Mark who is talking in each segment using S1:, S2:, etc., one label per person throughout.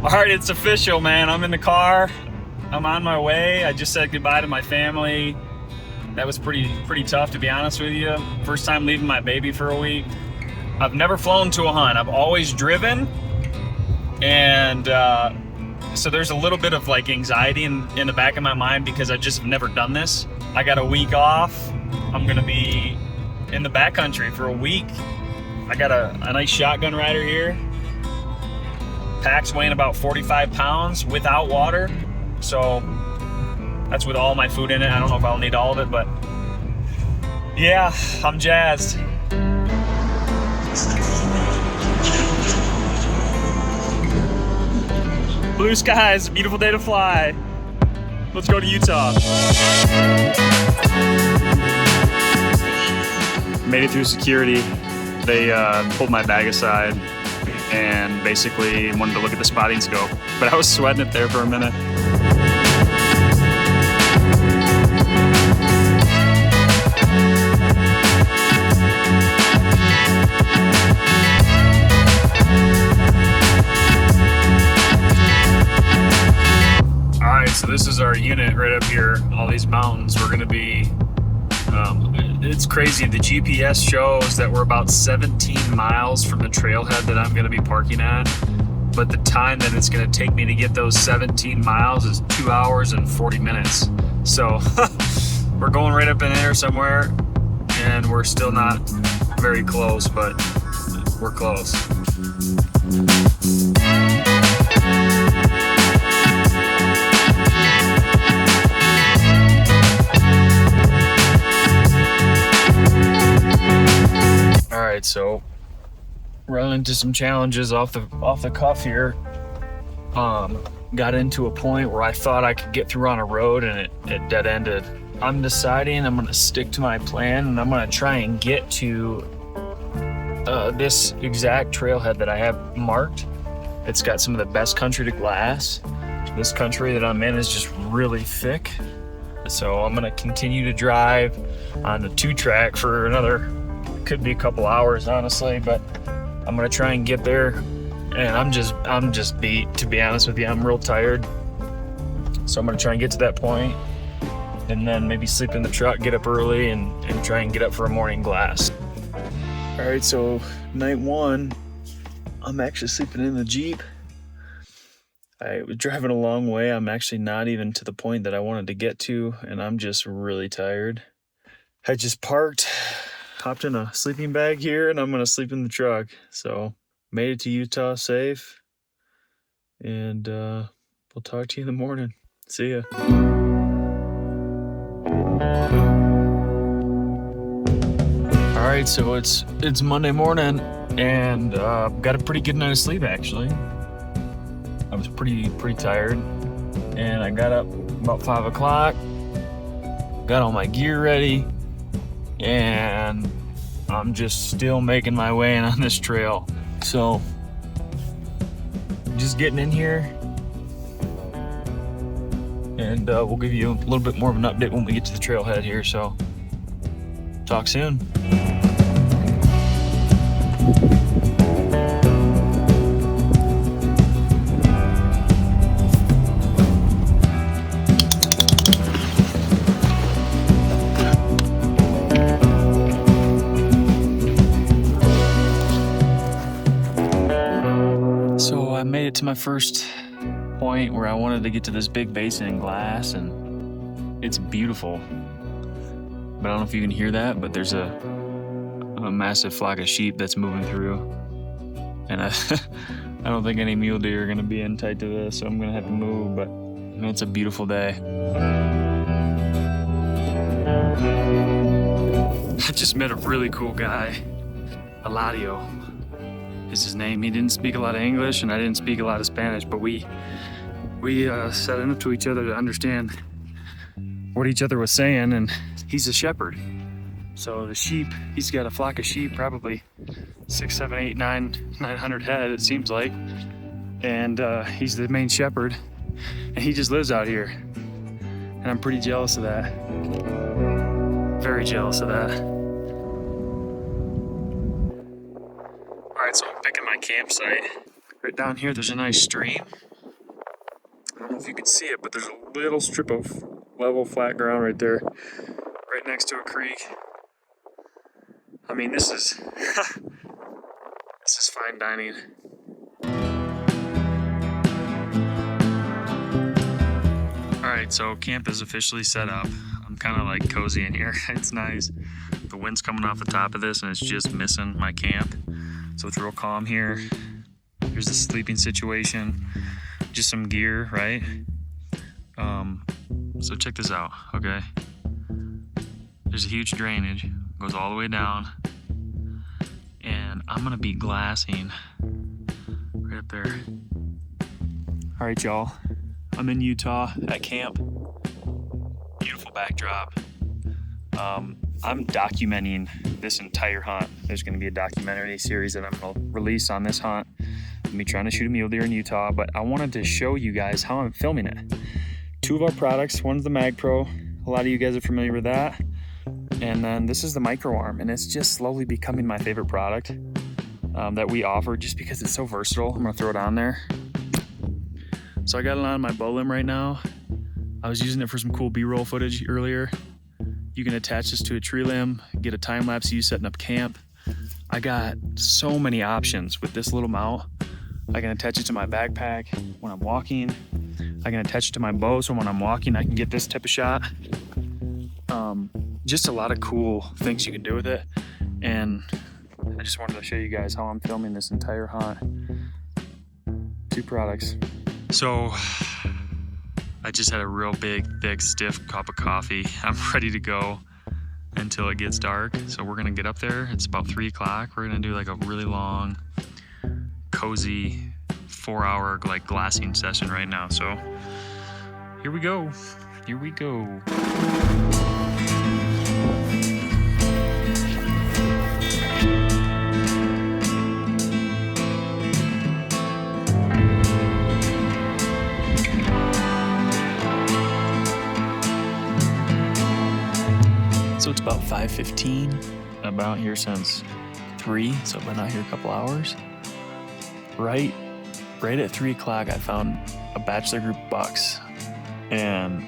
S1: All right, it's official, man. I'm in the car. I'm on my way. I just said goodbye to my family. That was pretty tough, to be honest with you. First time leaving my baby for a week. I've never flown to a hunt. I've always driven, and so there's a little bit of like anxiety in the back of my mind because I just have never done this. I got a week off. I'm gonna be in the backcountry for a week. I got a nice shotgun rider here. Pack's weighing about 45 pounds without water. So that's with all my food in it. I don't know if I'll need all of it, but yeah, I'm jazzed. Blue skies, beautiful day to fly. Let's go to Utah. Made it through security. They pulled my bag aside and basically wanted to look at the spotting scope. But I was sweating it there for a minute. All right, so this is our unit right up here. All these mountains, we're gonna be, it's crazy. The GPS shows that we're about 17 miles from the trailhead that I'm gonna be parking at. But the time that it's gonna take me to get those 17 miles is 2 hours and 40 minutes. So we're going right up in there somewhere, and we're still not very close, but we're close. All right, so running into some challenges off the cuff here. Got into a point where I thought I could get through on a road, and it dead ended. I'm deciding I'm gonna stick to my plan, and I'm gonna try and get to this exact trailhead that I have marked. It's got some of the best country to glass. This country that I'm in is just really thick. So I'm gonna continue to drive on the 2-track for another, could be a couple hours honestly, but I'm gonna try and get there. And I'm just beat, to be honest with you. I'm real tired. So I'm gonna try and get to that point and then maybe sleep in the truck, get up early and try and get up for a morning glass. All right, so night one, I'm actually sleeping in the Jeep. I was driving a long way. I'm actually not even to the point that I wanted to get to, and I'm just really tired. I just parked, hopped in a sleeping bag here, and I'm gonna sleep in the truck. So made it to Utah safe, and we'll talk to you in the morning. See ya. All right, so it's Monday morning, and got a pretty good night of sleep actually. I was pretty tired, and I got up about 5 o'clock, got all my gear ready, and I'm just still making my way in on this trail. So just getting in here, and we'll give you a little bit more of an update when we get to the trailhead here. So talk soon. So I made it to my first point where I wanted to get to this big basin in glass, and it's beautiful. But I don't know if you can hear that, but there's a massive flock of sheep that's moving through. And I don't think any mule deer are gonna be in tight to this, so I'm gonna have to move, but man, it's a beautiful day. I just met a really cool guy, Eladio is his name. He didn't speak a lot of English, and I didn't speak a lot of Spanish, but we sat enough to each other to understand what each other was saying, and he's a shepherd. So the sheep, he's got a flock of sheep, probably 6, 7, 8, 900 head, it seems like. And he's the main shepherd, and he just lives out here. And I'm pretty jealous of that. Very jealous of that. All right, so I'm picking my campsite. Right down here, there's a nice stream. if you can see it, but there's a little strip of level flat ground right there, right next to a creek. I mean, this is this is fine dining. All right, so camp is officially set up. I'm kind of like cozy in here. It's nice. The wind's coming off the top of this and it's just missing my camp. So it's real calm here. Here's the sleeping situation. Just some gear, right? So check this out, okay? There's a huge drainage, goes all the way down. And I'm gonna be glassing right up there. All right, y'all. I'm in Utah at camp. Beautiful backdrop. I'm documenting this entire hunt. There's gonna be a documentary series that I'm gonna release on this hunt. I'm me trying to shoot a mule deer in Utah, but I wanted to show you guys how I'm filming it. Two of our products, one's the Mag Pro. A lot of you guys are familiar with that. And then this is the micro arm, and it's just slowly becoming my favorite product that we offer just because it's so versatile. I'm gonna throw it on there. So I got it on my bow limb right now. I was using it for some cool B-roll footage earlier. You can attach this to a tree limb, get a time lapse of you setting up camp. I got so many options with this little mount. I can attach it to my backpack when I'm walking. I can attach it to my bow, so when I'm walking, I can get this type of shot. Just a lot of cool things you can do with it. And I just wanted to show you guys how I'm filming this entire hunt. Two products. So I just had a real big, thick, stiff cup of coffee. I'm ready to go until it gets dark. So we're gonna get up there. It's about 3 o'clock. We're gonna do like a really long, cozy 4-hour like glassing session right now. So here we go. Here we go. So it's about 5:15. I've been out here since 3, so I've been out here a couple hours. Right at 3 o'clock, I found a bachelor group of bucks, and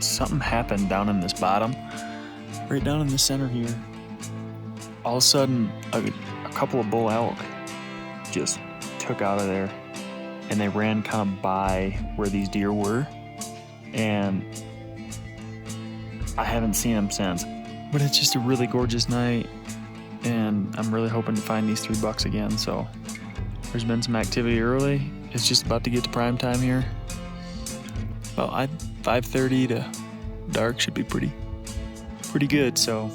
S1: something happened down in this bottom, right down in the center here. All of a sudden, a couple of bull elk just took out of there, and they ran kind of by where these deer were, and I haven't seen them since. But it's just a really gorgeous night, and I'm really hoping to find these 3 bucks again. So there's been some activity early. It's just about to get to prime time here. Well, 5:30 to dark should be pretty good. So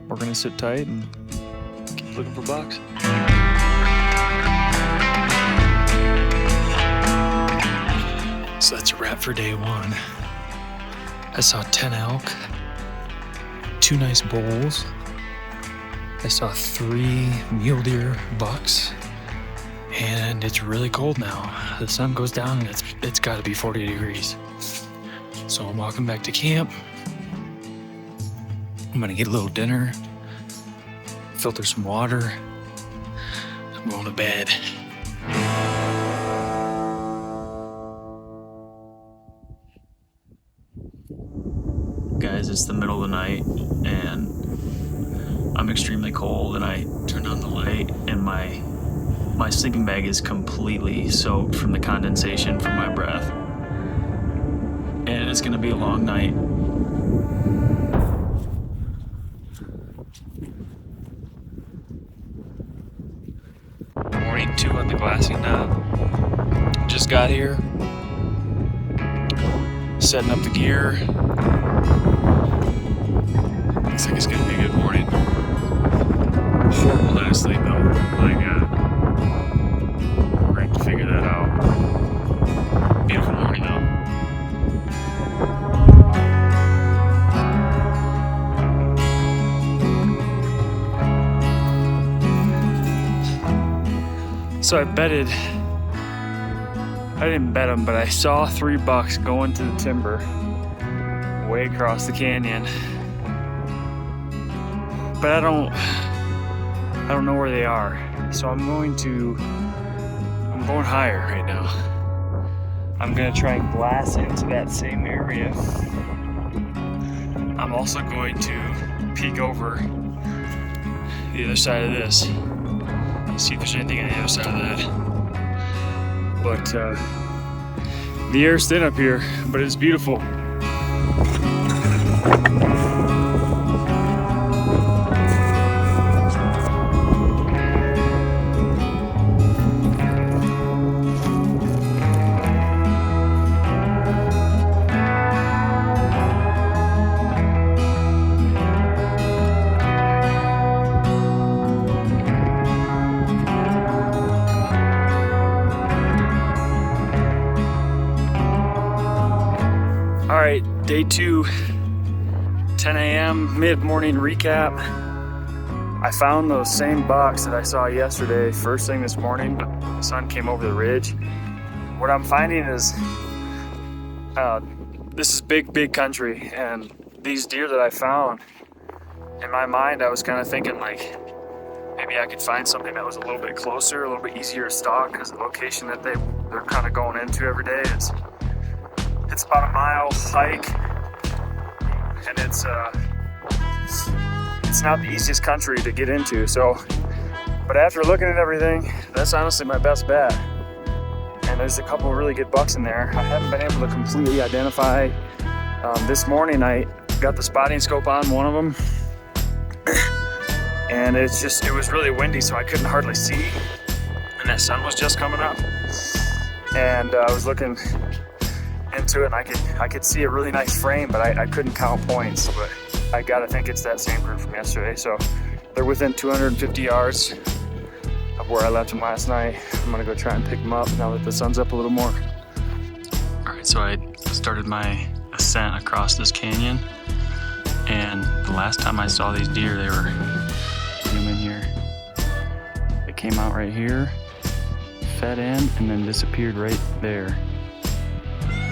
S1: we're gonna sit tight and keep looking for bucks. So that's a wrap for day 1. I saw 10 elk, 2 nice bulls. I saw 3 mule deer bucks, and it's really cold now. The sun goes down and it's gotta be 40 degrees. So I'm walking back to camp. I'm gonna get a little dinner, filter some water. I'm going to bed. Guys, it's the middle of the night and I'm extremely cold, and I turned on the light and my sleeping bag is completely soaked from the condensation from my breath. And it's gonna be a long night. Morning 2 at the glassing now. Just got here. Setting up the gear. Looks like it's gonna be a good morning. Horrible night of sleep though. My God. We're going to figure that out. Beautiful morning though. So I didn't bet them, but I saw 3 bucks going to the timber way across the canyon. But I don't know where they are. So I'm going higher right now. I'm gonna try and glass into that same area. I'm also going to peek over the other side of this, see if there's anything on the other side of that. But the air's thin up here, but it's beautiful. All right, day 2, 10 a.m. mid-morning recap. I found those same bucks that I saw yesterday, first thing this morning, but the sun came over the ridge. What I'm finding is this is big country, and these deer that I found, in my mind, I was kind of thinking like, maybe I could find something that was a little bit closer, a little bit easier to stalk, because the location that they're kind of going into every day is, it's about a mile hike, and it's not the easiest country to get into. So, but after looking at everything, that's honestly my best bet. And there's a couple of really good bucks in there. I haven't been able to completely identify. This morning I got the spotting scope on one of them, and it was really windy, so I couldn't hardly see. And that sun was just coming up, and I was looking into it, and I could see a really nice frame, but I couldn't count points. But I gotta think it's that same group from yesterday. So they're within 250 yards of where I left them last night. I'm gonna go try and pick them up now that the sun's up a little more. All right, so I started my ascent across this canyon, and the last time I saw these deer, they were in here. They came out right here, fed in, and then disappeared right there.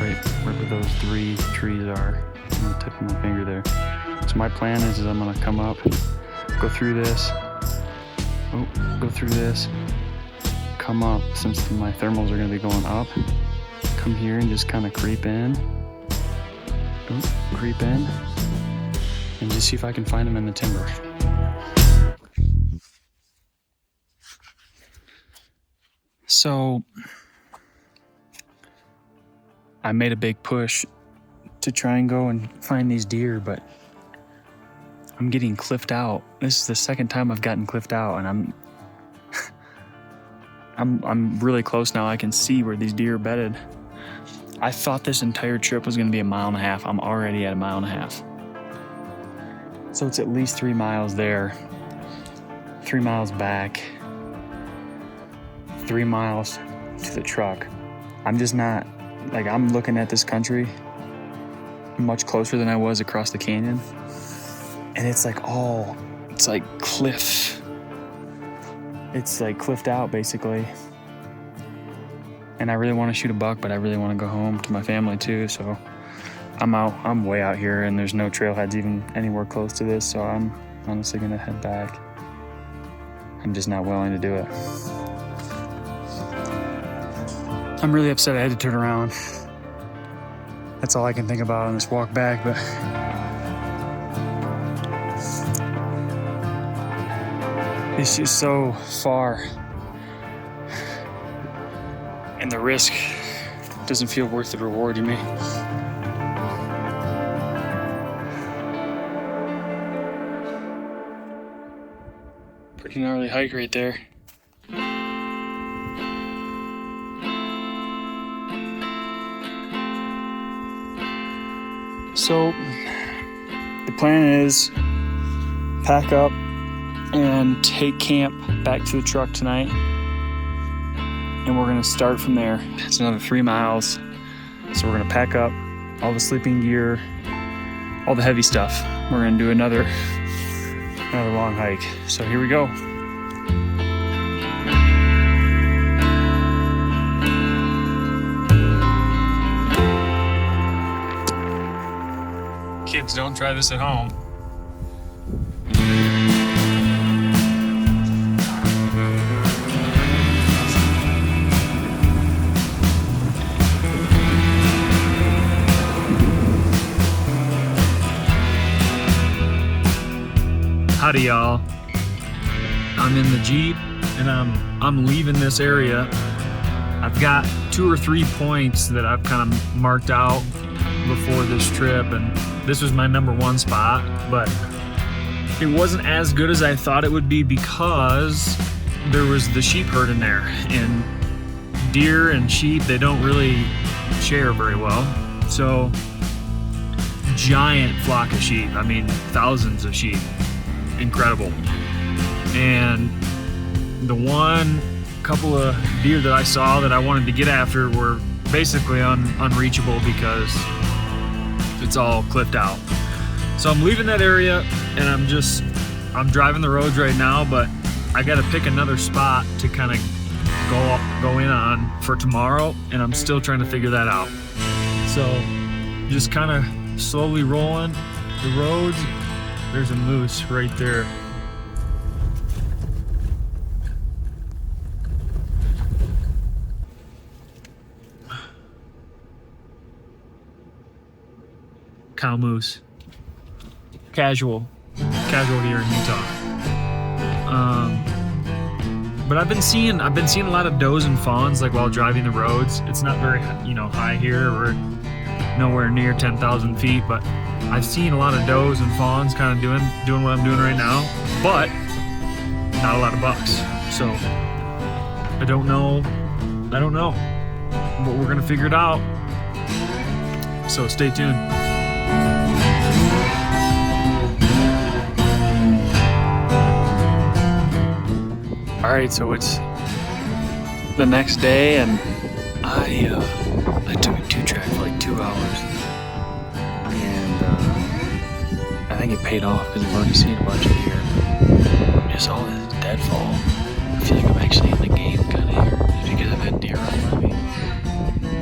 S1: Right where those 3 trees are, on the tip of my finger there. So my plan is I'm gonna come up, go through this, come up, since my thermals are gonna be going up, come here and just kind of creep in, and just see if I can find them in the timber. So I made a big push to try and go and find these deer, but I'm getting cliffed out. This is the second time I've gotten cliffed out, and I'm really close now. I can see where these deer are bedded. I thought this entire trip was gonna be 1.5 miles. I'm already at 1.5 miles. So it's at least 3 miles there, 3 miles back, 3 miles to the truck. I'm just not, like, I'm looking at this country much closer than I was across the canyon. And it's like cliff. It's like cliffed out basically. And I really want to shoot a buck, but I really want to go home to my family too. So I'm way out here, and there's no trailheads even anywhere close to this. So I'm honestly gonna head back. I'm just not willing to do it. I'm really upset I had to turn around. That's all I can think about on this walk back, but it's just so far, and the risk doesn't feel worth the reward to me. Pretty gnarly hike right there. So the plan is pack up and take camp back to the truck tonight, and we're gonna start from there. It's another 3 miles, so we're gonna pack up all the sleeping gear, all the heavy stuff. We're gonna do another long hike. So here we go. Kids, don't try this at home. Howdy y'all. I'm in the Jeep and I'm leaving this area. I've got 2 or 3 points that I've kind of marked out before this trip, and this was my #1 spot, but it wasn't as good as I thought it would be because there was the sheep herd in there, and deer and sheep, they don't really share very well. So giant flock of sheep, I mean thousands of sheep, incredible. And the couple of deer that I saw that I wanted to get after were basically unreachable because it's all clipped out. So I'm leaving that area and I'm driving the roads right now, but I gotta pick another spot to kind of go in on for tomorrow, and I'm still trying to figure that out. So just kind of slowly rolling the roads. There's a moose right there. Cow moose. Casual here in Utah. But I've been seeing a lot of does and fawns like while driving the roads. It's not very high here. We're nowhere near 10,000 feet, but I've seen a lot of does and fawns kind of doing what I'm doing right now, but not a lot of bucks. So I don't know, but we're gonna figure it out. So stay tuned. All right, so it's the next day, and I took a 2-track for like 2 hours, and I think it paid off because I've already seen a bunch of deer. Just all this deadfall. I feel like I'm actually in the game kind of here, just because I've had deer run by me.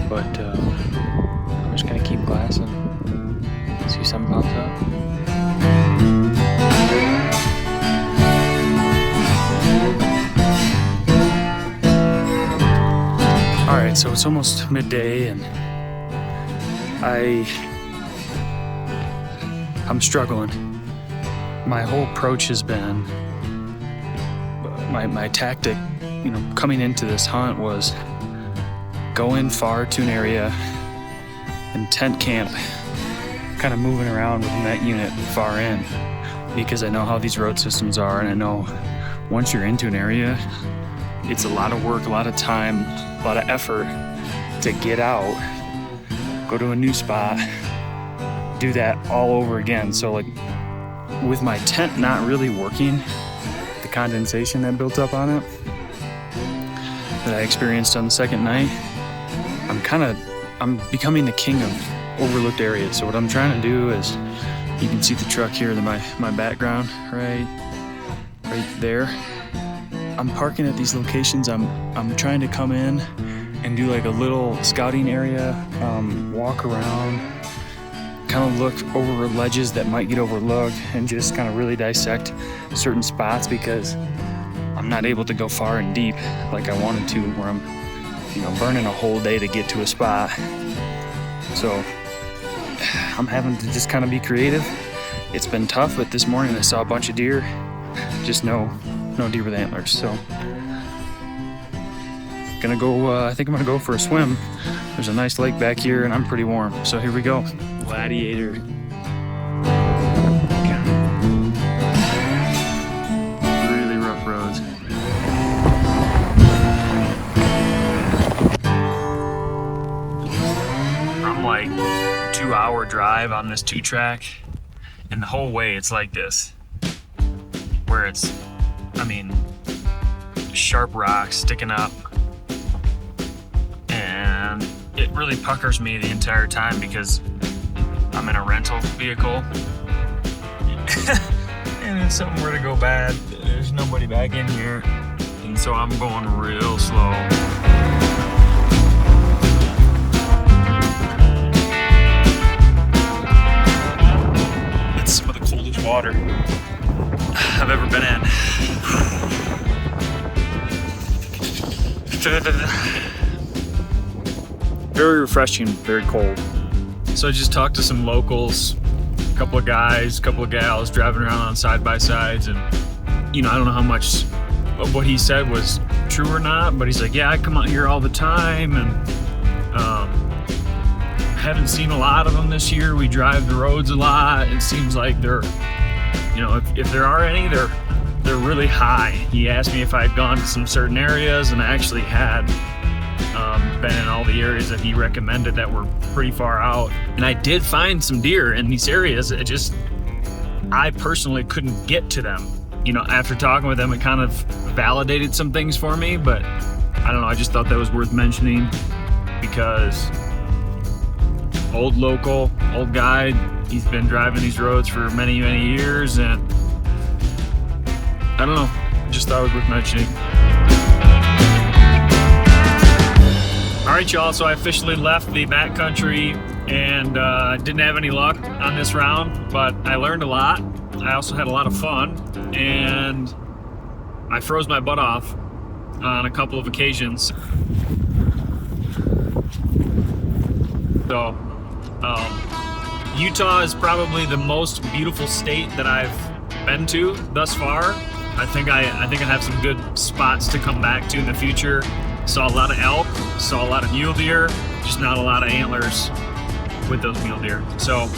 S1: But I'm just gonna keep glassing, see if something pops up. Alright, so it's almost midday and I'm struggling. My whole approach has been, my tactic, coming into this hunt was go in far to an area and tent camp, kind of moving around within that unit far in, because I know how these road systems are, and I know once you're into an area, it's a lot of work, a lot of time, a lot of effort to get out, go to a new spot, do that all over again. So like with my tent not really working, the condensation that built up on it that I experienced on the second night, I'm becoming the king of overlooked areas. So what I'm trying to do is, you can see the truck here in my background, right there. I'm parking at these locations. I'm trying to come in and do like a little scouting area, walk around, kind of look over ledges that might get overlooked, and just kind of really dissect certain spots, because I'm not able to go far and deep like I wanted to, where I'm burning a whole day to get to a spot. So I'm having to just kind of be creative. It's been tough, but this morning I saw a bunch of deer, just no deer with antlers. So gonna go, I think I'm gonna go for a swim. There's a nice lake back here and I'm pretty warm. So here we go. Gladiator. Really rough roads. I'm like 2-hour drive on this 2-track, and the whole way it's like this, where it's, sharp rocks sticking up, and it really puckers me the entire time because I'm in a rental vehicle and if something were to go bad, there's nobody back in here, and so I'm going real slow. It's some of the coldest water I've ever been in. Very refreshing, very cold. So I just talked to some locals couple of guys, couple of gals driving around on side-by-sides, and I don't know how much of what he said was true or not, but he's like, yeah, I come out here all the time, and haven't seen a lot of them this year. We drive the roads a lot. It seems like they're, if there are any, they're really high. He asked me if I had gone to some certain areas, and I actually had been in all the areas that he recommended that were pretty far out. And I did find some deer in these areas. I personally couldn't get to them. After talking with them, it kind of validated some things for me, but I don't know. I just thought that was worth mentioning because old guy, he's been driving these roads for many, many years, and I don't know, just thought it was worth mentioning. All right, y'all, so I officially left the backcountry and didn't have any luck on this round, but I learned a lot. I also had a lot of fun, and I froze my butt off on a couple of occasions. So, Utah is probably the most beautiful state that I've been to thus far. I think I have some good spots to come back to in the future. Saw a lot of elk, saw a lot of mule deer, just not a lot of antlers with those mule deer. So,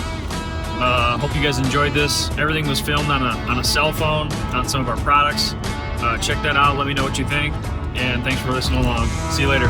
S1: hope you guys enjoyed this. Everything was filmed on a cell phone on some of our products. Check that out. Let me know what you think. And thanks for listening along. See you later.